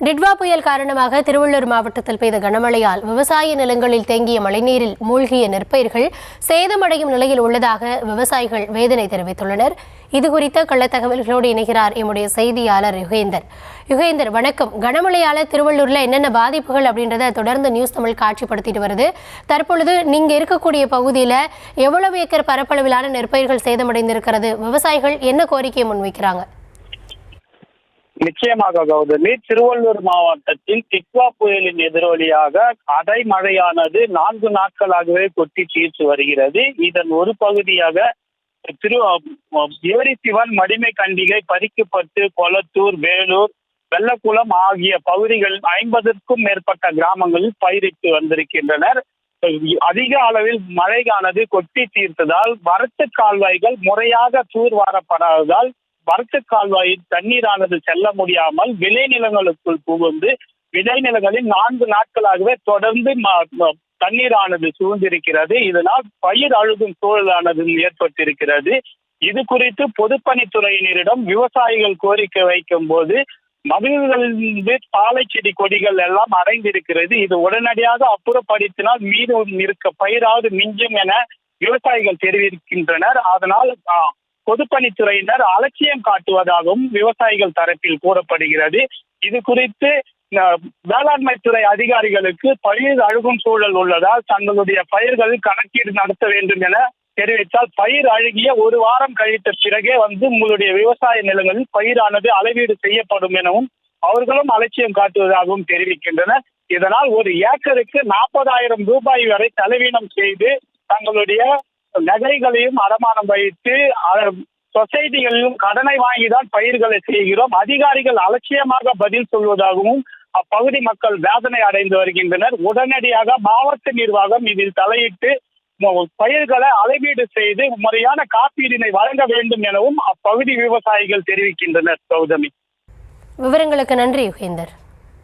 டிட்வா புயல் காரணமாக திருவள்ளூர் மாவட்டத்தில் பெய்த கனமழையால் விவசாய நிலங்களில் தேங்கிய மழைநீரில் மூழ்கிய நெற்பயிர்கள் சேதமடையும் நிலையில் உள்ளதாக விவசாயிகள் வேதனை தெரிவித்துள்ளனர். இதுகுறித்த கள்ளத்தகவல்களோடு இணைகிறார் எம்முடைய செய்தியாளர் யுகேந்தர். வணக்கம். கனமழையால திருவள்ளூர்ல என்னென்ன பாதிப்புகள் அப்படின்றத தொடர்ந்து நியூஸ் தமிழ் காட்சிப்படுத்திட்டு வருது. தற்பொழுது நீங்க இருக்கக்கூடிய பகுதியில எவ்வளவு ஏக்கர் பரப்பளவிலான நெற்பயிர்கள் சேதமடைந்திருக்கிறது? விவசாயிகள் என்ன கோரிக்கையை முன்வைக்கிறாங்க? நிச்சயமாக கௌதமி, திருவள்ளூர் மாவட்டத்தில் டிட்வா புயலின் எதிரொலியாக அடைமழையானது 4 நாட்களாகவே கொட்டி தீர்த்து வருகிறது. இதன் ஒரு பகுதியாக ஏரிசிவன், மடிமை கண்டிகை, பறிக்கப்பட்டு, கொளத்தூர், வேலூர், வெள்ளக்குளம் ஆகிய பகுதிகள் 50க்கும் மேற்பட்ட கிராமங்களில் பயிரிட்டு வந்திருக்கின்றனர். அதிக அளவில் மழையானது கொட்டி தீர்த்ததால் வரத்து கால்வாய்கள் முறையாக தூர்வாரப்படாததால் வரத்து கால்வாயில் தண்ணீரானது செல்ல முடியாமல் விளைநிலங்களுக்குள் புகுந்து விளைநிலங்களில் 4 நாட்களாகவே தொடர்ந்து தண்ணீரானது சூழ்ந்திருக்கிறது. இதனால் பயிர் அழுகும் சூழலானது ஏற்பட்டிருக்கிறது. இது குறித்து பொதுப்பணித்துறையினரிடம் விவசாயிகள் கோரிக்கை வைக்கும் போது மகிழ்களிலிருந்து பாலை செடி கொடிகள் எல்லாம் அடைந்திருக்கிறது. இது உடனடியாக அப்புறப்படுத்தினால் மீது இருக்க பயிராவது மிஞ்சும் என விவசாயிகள் தெரிவிக்கின்றனர். அதனால் பொதுப்பணித்துறையினர் அலட்சியம் காட்டுவதாகவும் விவசாயிகள் தரப்பில் கூறப்படுகிறது. இது குறித்து வேளாண்மை துறை அதிகாரிகளுக்கு பயிர் அழுகும் சூழல் உள்ளதால் தங்களுடைய பயிர்களில் கணக்கீடு நடத்த வேண்டும் என தெரிவித்தால் பயிர் அழுகிய 1 வாரம் கழித்த பிறகே உங்களுடைய விவசாய நிலங்களில் பயிரானது அளவீடு செய்யப்படும் எனவும் அவர்களும் அலட்சியம் காட்டுவதாகவும் தெரிவிக்கின்றனர். இதனால் ஒரு ஏக்கருக்கு 40,000 ரூபாய் வரை செலவீனம் செய்து தங்களுடைய நகைகளையும் அடமானம் வைத்து சொசைட்டிகளிலும் கடனை வாங்கிதான் பயிர்களை செய்கிறோம், அதிகாரிகள் அலட்சியமாக பதில் சொல்வதாகவும் அப்பகுதி மக்கள் வேதனை அடைந்து வருகின்றனர். உடனடியாக மாவட்ட நிர்வாகம் இதில் தலையிட்டு பயிர்களை அளவீடு செய்து முறையான காப்பீடினை வழங்க வேண்டும் எனவும் அப்பகுதி விவசாயிகள் தெரிவிக்கின்றனர். கௌதமி, விவரங்களுக்கு நன்றி யுகேந்தர்.